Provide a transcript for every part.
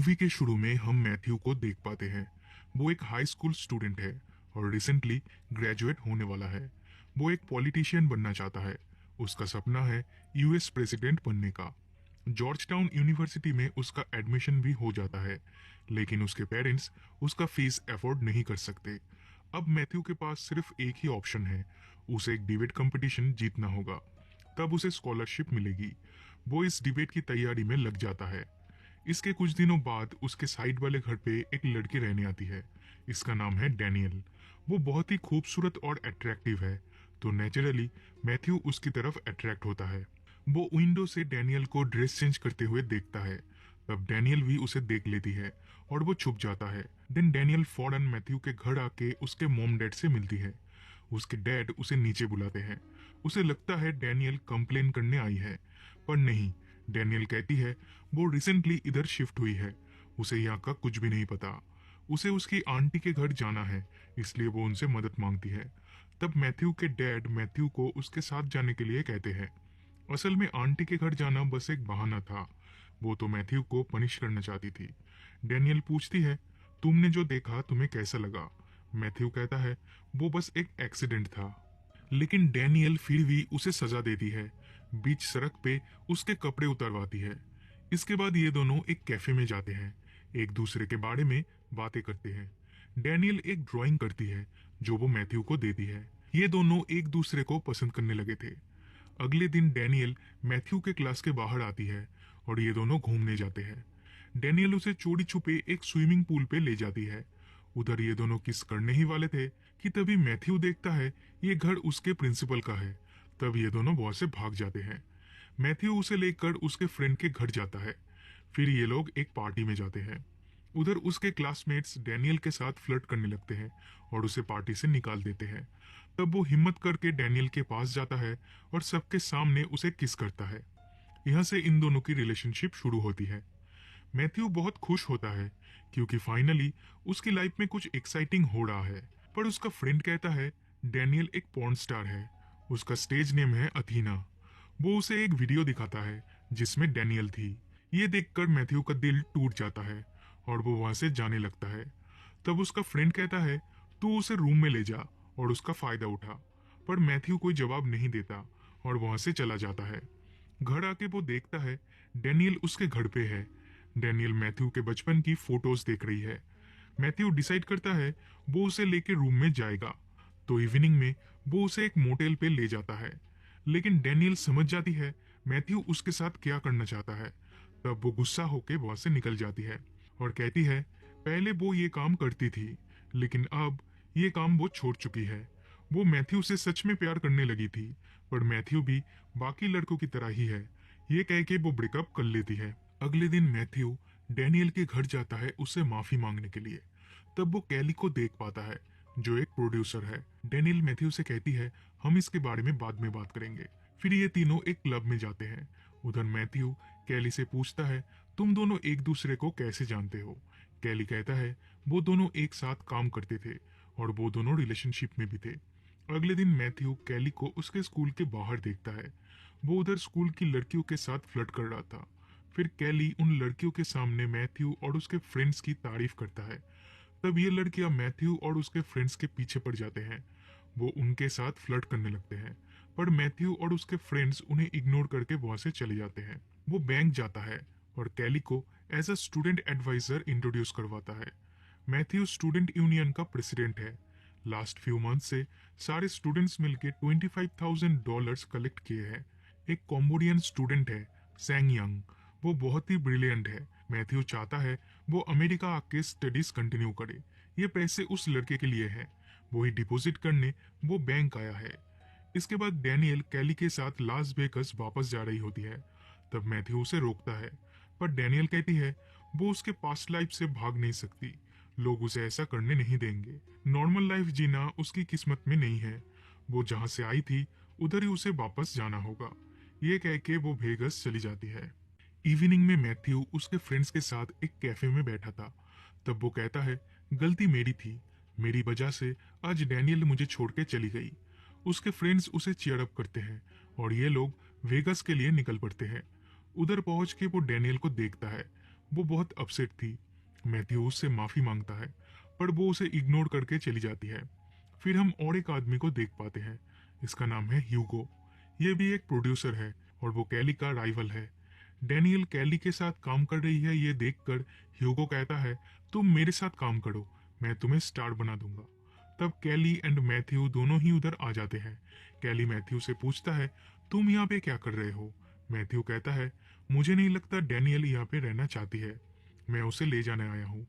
Movie के शुरू में हम मैथ्यू को देख पाते हैं। वो एक हाई स्कूल स्टूडेंट है और रिसेंटली ग्रेजुएट होने वाला है। वो एक पॉलिटिशियन बनना चाहता है। उसका सपना है यूएस प्रेसिडेंट बनने का। जॉर्ज टाउन यूनिवर्सिटी में उसका एडमिशन भी हो जाता है, लेकिन उसके पेरेंट्स उसका फीस अफोर्ड नहीं कर सकते। अब मैथ्यू के पास सिर्फ एक ही ऑप्शन है, उसे एक डिबेट कंपटीशन जीतना होगा, तब उसे स्कॉलरशिप मिलेगी। वो इस डिबेट की तैयारी में लग जाता है। इसके कुछ दिनों बाद उसके साइड वाले घर पे एक लड़की रहने आती है। इसका नाम है डैनियल। वो बहुत ही खूबसूरत और अट्रैक्टिव है, तो नेचुरली मैथ्यू उसकी तरफ अट्रैक्ट होता है। वो विंडो से डैनियल को ड्रेस चेंज करते हुए देखता है। तब डैनियल भी उसे देख लेती है और वो छुप जाता है। देन डैनियल फौरन मैथ्यू के घर आके उसके मॉम डैड से मिलती है। उसके डैड उसे नीचे बुलाते हैं। उसे लगता है डैनियल कंप्लेन करने आई है, पर नहीं। डैनियल कहती है वो रिसेंटली इधर शिफ्ट हुई है, उसे यहाँ का कुछ भी नहीं पता। उसे उसकी आंटी के घर जाना है, इसलिए वो उनसे मदद मांगती है। तब मैथ्यू के डैड मैथ्यू को उसके साथ जाने के लिए कहते हैं। असल में आंटी के घर जाना बस एक बहाना था। वो तो मैथ्यू को पनिश करना चाहती थी। डैनियल पूछती है, तुमने जो देखा तुम्हें कैसा लगा? मैथ्यू कहता है वो बस एक एक्सीडेंट था। लेकिन डैनियल फिर भी उसे सजा देती है। बीच सड़क पे उसके कपड़े उतरवाती है। इसके बाद ये दोनों एक कैफे में जाते हैं, एक दूसरे के बारे में बातें करते हैं। डैनियल एक ड्राइंग करती है जो वो मैथ्यू को देती है। ये दोनों एक दूसरे को पसंद करने लगे थे। अगले दिन डैनियल मैथ्यू के क्लास के बाहर आती है और ये दोनों घूमने जाते हैं। डैनियल उसे चोरी छुपे एक स्विमिंग पूल पे ले जाती है। उधर ये दोनों किस करने ही वाले थे कि तभी मैथ्यू देखता है ये घर उसके प्रिंसिपल का है। तब ये दोनों वहां से भाग जाते हैं। मैथ्यू उसे लेकर उसके फ्रेंड के घर जाता है। फिर ये लोग एक पार्टी में जाते हैं। उधर उसके क्लासमेट्स डैनियल के साथ फ्लर्ट करने लगते हैं और उसे पार्टी से निकाल देते हैं। तब वो हिम्मत करके डैनियल के पास जाता है और सबके सामने उसे किस करता है। यहाँ से इन दोनों की रिलेशनशिप शुरू होती है। मैथ्यू बहुत खुश होता है क्योंकि फाइनली उसकी लाइफ में कुछ एक्साइटिंग हो रहा है। पर उसका फ्रेंड कहता है डैनियल एक पॉर्न स्टार है, उसका स्टेज नेम है अथीना। वो उसे एक वीडियो दिखाता है जिसमें डैनियल थी। ये देखकर मैथ्यू का दिल टूट जाता है और वो वहां से जाने लगता है। तब उसका फ्रेंड कहता है तू उसे रूम में ले जा और उसका फायदा उठा। पर मैथ्यू कोई जवाब नहीं देता और वहां से चला जाता है। घर आके वो देखता है डैनियल उसके घर पे है। डैनियल मैथ्यू के बचपन की फोटोज देख रही है। मैथ्यू डिसाइड करता है वो उसे लेके रूम में जाएगा, तो इवनिंग में वो उसे एक मोटेल पे ले जाता है। लेकिन डैनियल समझ जाती है मैथ्यू उसके साथ क्या करना चाहता है। तब वो गुस्सा होके वहां से निकल जाती है और कहती है पहले वो ये काम करती थी, लेकिन अब ये काम वो छोड़ चुकी है। वो मैथ्यू से सच में प्यार करने लगी थी, पर मैथ्यू भी बाकी लड़कों की तरह ही है। ये कह के वो ब्रेकअप कर लेती है। अगले दिन मैथ्यू डैनियल के घर जाता है उससे माफी मांगने के लिए। तब वो कैली को देख पाता है जो एक प्रोड्यूसर है। डैनियल मैथ्यू से कहती है हम इसके बारे में बाद में बात करेंगे। फिर ये तीनों एक क्लब में जाते हैं। उधर मैथ्यू कैली से पूछता है तुम दोनों एक दूसरे को कैसे जानते हो? कैली कहता है वो दोनों एक साथ काम करते थे और वो दोनों रिलेशनशिप में भी थे। अगले दिन मैथ्यू कैली को उसके स्कूल के बाहर देखता है। वो उधर स्कूल की लड़कियों के साथ फ्लर्ट कर रहा था। फिर कैली उन लड़कियों के सामने मैथ्यू और उसके फ्रेंड्स की तारीफ करता है। तब ये लड़कियां मैथ्यू और उसके फ्रेंड्स के पीछे पड़ जाते हैं। वो उनके साथ फ्लर्ट करने लगते हैं, पर मैथ्यू और उसके फ्रेंड्स उन्हें इग्नोर करके वहां से चले जाते हैं। वो बैंक जाता है और कैली को as a student advisor introduce करवाता है। मैथ्यू स्टूडेंट यूनियन का प्रेसिडेंट है। लास्ट फ्यू मंथ से सारे स्टूडेंट्स मिलकर $25,000 कलेक्ट किए हैं। एक कॉम्बोडियन स्टूडेंट है सैंग यंग। वो बहुत ही ब्रिलियंट है। मैथ्यू चाहता है वो अमेरिका आके स्टडीज कंटिन्यू करे। ये पैसे उस लड़के के लिए है, वो ही डिपॉजिट करने वो बैंक आया है। इसके बाद डैनियल कैली के साथ लास वेगस वापस जा रही होती है। तब मैथ्यू उसे रोकता है, पर डैनियल कहती है वो उसके पास्ट लाइफ से भाग नहीं सकती। लोग उसे ऐसा करने नहीं देंगे। नॉर्मल लाइफ जीना उसकी किस्मत में नहीं है। वो जहाँ से आई थी उधर ही उसे वापस जाना होगा। ये कह के वो वेगस चली जाती है। इवनिंग में मैथ्यू उसके फ्रेंड्स के साथ एक कैफे में बैठा था। तब वो कहता है गलती मेरी थी, मेरी वजह से आज डैनियल मुझे छोड़ के चली गई। उसके फ्रेंड्स उसे चीयर अप करते हैं और ये लोग वेगस के लिए निकल पड़ते हैं। उधर पहुंच के वो डैनियल को देखता है। वो बहुत अपसेट थी। मैथ्यू उससे माफी मांगता है, पर वो उसे इग्नोर करके चली जाती है। फिर हम और एक आदमी को देख पाते हैं। इसका नाम है ह्यूगो। ये भी एक प्रोड्यूसर है और वो कैली का राइवल है। डैनियल कैली के साथ काम कर रही है, ये देखकर ह्यूगो कहता है, तुम मेरे साथ काम करो, मैं तुम्हें स्टार बना दूंगा। तब कैली एंड मैथ्यू दोनों ही उधर आ जाते हैं। कैली मैथ्यू से पूछता है, तुम यहाँ पे क्या कर रहे हो? मैथ्यू कहता है, मुझे नहीं लगता डैनियल यहाँ पे रहना चाहती है, मैं उसे ले जाने आया हूँ।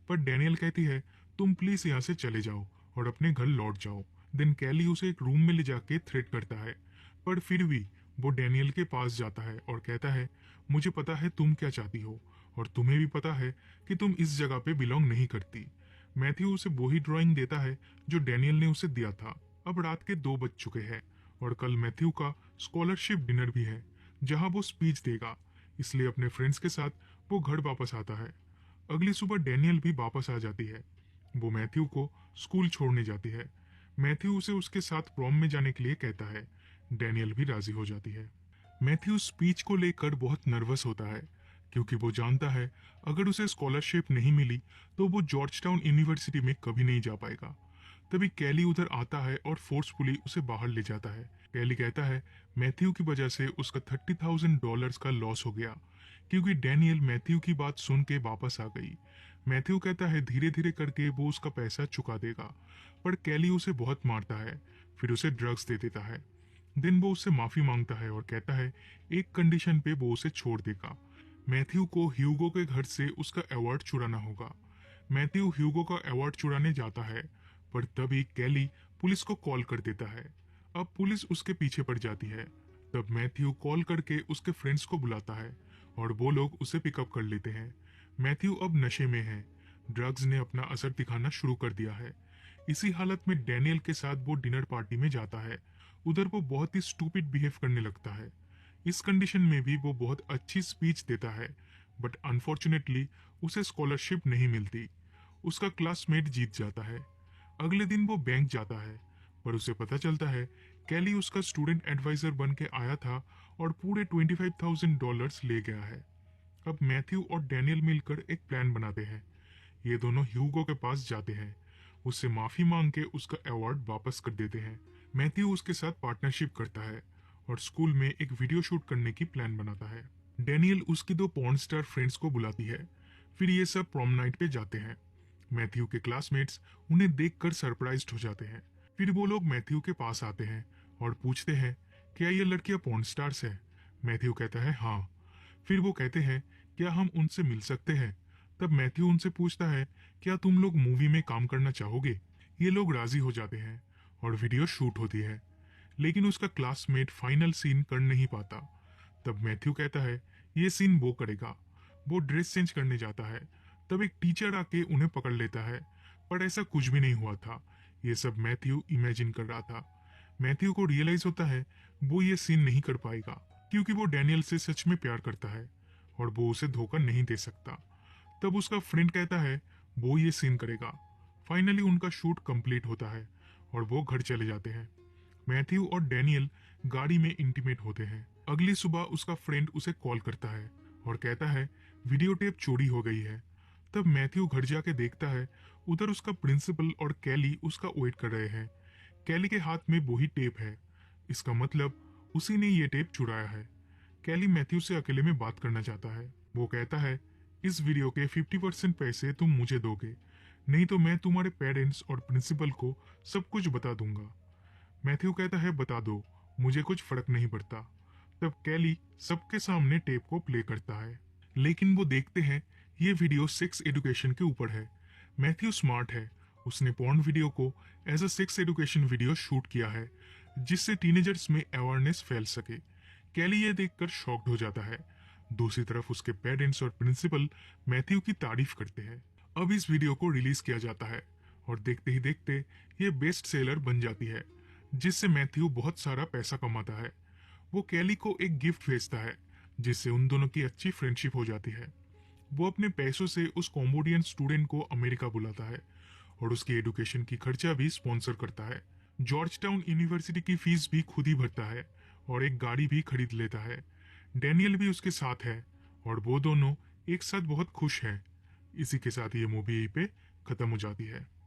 पर डैनियल कहती है, तुम प्लीज यहाँ से चले जाओ और अपने घर लौट जाओ। देन कैली उसे एक रूम में ले जाके थ्रेट करता है, पर फिर भी वो डैनियल के पास जाता है और कहता है, मुझे पता है तुम क्या चाहती हो और तुम्हें भी पता है कि तुम इस जगह पे बिलोंग नहीं करती। मैथ्यू उसे वही ड्राइंग देता है जो डैनियल ने उसे दिया था। अब रात के 2 बज चुके हैं और कल मैथ्यू का स्कॉलरशिप डिनर भी है जहां वो स्पीच देगा, इसलिए अपने फ्रेंड्स के साथ वो घर वापस आता है। अगली सुबह डैनियल भी वापस आ जाती है। वो मैथ्यू को स्कूल छोड़ने जाती है। मैथ्यू उसे उसके साथ प्रॉम में जाने के लिए कहता है। डैनियल भी राजी हो जाती है। मैथ्यू स्पीच को लेकर बहुत नर्वस होता है क्योंकि वो जानता है अगर उसे स्कॉलरशिप नहीं मिली तो वो जॉर्ज टाउन यूनिवर्सिटी में कभी नहीं जा पाएगा। तभी कैली उधर आता है और फोर्सफुली उसे बाहर ले जाता है। कैली कहता है मैथ्यू की वजह से उसका $30,000 का लॉस हो गया क्योंकि डैनियल मैथ्यू की बात सुन के वापस आ गई। मैथ्यू कहता है धीरे धीरे करके वो उसका पैसा चुका देगा, पर कैली उसे बहुत मारता है, फिर उसे ड्रग्स दे देता है। दिन वो उससे माफी मांगता है और कहता है एक कंडीशन पे वो उसे छोड़ देगा। मैथ्यू को ह्यूगो के घर से उसका अवार्ड चुराना होगा। मैथ्यू ह्यूगो का अवार्ड चुराने जाता है, पर तभी कैली पुलिस को कॉल कर देता है। अब पुलिस उसके पीछे पड़ जाती है। तब मैथ्यू कॉल करके उसके फ्रेंड्स को बुलाता है और वो लोग उसे पिकअप कर लेते हैं। मैथ्यू अब नशे में है। ड्रग्स ने अपना असर दिखाना शुरू कर दिया है। इसी हालत में डैनियल के साथ वो डिनर पार्टी में जाता है। उधर वो बहुत ही स्टूपिड बिहेव करने लगता है। इस कंडीशन में भी वो बहुत अच्छी स्पीच देता है, बट अनफॉर्चुनेटली उसे स्कॉलरशिप नहीं मिलती। उसका क्लासमेट जीत जाता है। अगले दिन वो बैंक जाता है, पर उसे पता चलता है कैली उसका स्टूडेंट एडवाइजर बन के आया था और पूरे $25,000 ले गया है। अब मैथ्यू और डैनियल मिलकर एक प्लान बनाते हैं। ये दोनों ह्यूगो के पास जाते हैं, उससे माफी मांग के उसका अवार्ड वापस कर देते हैं। मैथ्यू उसके साथ पार्टनरशिप करता है और स्कूल में एक वीडियो शूट करने की प्लान बनाता है। डैनियल उसकी 2 पॉर्न स्टार फ्रेंड्स को बुलाती है। फिर ये सब प्रॉम नाइट पे जाते हैं। मैथ्यू के क्लासमेट्स उन्हें देखकर सरप्राइज्ड हो जाते हैं। फिर वो लोग मैथ्यू के पास आते हैं और पूछते हैं, क्या ये लड़कियां पॉर्न स्टार्स है? मैथ्यू कहता है हाँ। फिर वो कहते हैं, क्या हम उनसे मिल सकते हैं? तब मैथ्यू उनसे पूछता है, क्या तुम लोग मूवी में काम करना चाहोगे? ये लोग राजी हो जाते हैं और वीडियो शूट होती है, लेकिन उसका क्लासमेट फाइनल सीन कर नहीं पाता। तब मैथ्यू कहता है ये सीन वो करेगा। वो ड्रेस चेंज करने जाता है। तब एक टीचर आके उन्हें पकड़ लेता है, पर ऐसा कुछ भी नहीं हुआ था। ये सब मैथ्यू इमेजिन कर रहा था। मैथ्यू को रियलाइज होता है वो ये सीन नहीं कर पाएगा क्योंकि वो डैनियल से सच में प्यार करता है और वो उसे धोखा नहीं दे सकता। तब उसका फ्रेंड कहता है वो ये सीन करेगा। फाइनली उनका शूट कंप्लीट होता है और वो घर चले जाते हैं। मैथ्यू और डैनियल गाड़ी में इंटीमेट होते हैं। अगली सुबह उसका फ्रेंड उसे कॉल करता है और कहता है वीडियो टेप चोरी हो गई है। तब मैथ्यू घर जाके देखता है उधर उसका प्रिंसिपल और कैली उसका वेट कर रहे हैं। कैली के हाथ में वही टेप है। इसका मतलब उसी ने ये टेप चुराया है। कैली मैथ्यू से अकेले में बात करना चाहता है। वो कहता है इस वीडियो के 50% पैसे तुम मुझे दोगे, नहीं तो मैं तुम्हारे पेरेंट्स और प्रिंसिपल को सब कुछ बता दूंगा। मैथ्यू कहता है बता दो, मुझे कुछ फर्क नहीं पड़ता। तब कैली सबके सामने टेप को प्ले करता है, लेकिन वो देखते हैं ये वीडियो सेक्स एजुकेशन के ऊपर है। मैथ्यू स्मार्ट है, उसने पॉर्न वीडियो को as a sex education video shoot किया है जिससे टीनेजर्स में अवेयरनेस फैल सके। कैली ये देखकर शॉक्ड हो जाता है। दूसरी तरफ उसके पेरेंट्स और प्रिंसिपल मैथ्यू की तारीफ करते हैं। अब इस वीडियो को रिलीज किया जाता है और देखते ही देखते ये बेस्ट सेलर बन जाती है जिससे मैथ्यू बहुत सारा पैसा कमाता है। वो कैली को एक गिफ्ट भेजता है जिससे उन दोनों की अच्छी फ्रेंडशिप हो जाती है। वो अपने पैसों से उस कॉम्बोडियन स्टूडेंट को अमेरिका बुलाता है और उसकी एजुकेशन की खर्चा भी स्पॉन्सर करता है। जॉर्ज टाउन यूनिवर्सिटी की फीस भी खुद ही भरता है और एक गाड़ी भी खरीद लेता है। डैनियल भी उसके साथ है और वो दोनों एक साथ बहुत खुश हैं। इसी के साथ ये मूवी यहीं पे खत्म हो जाती है।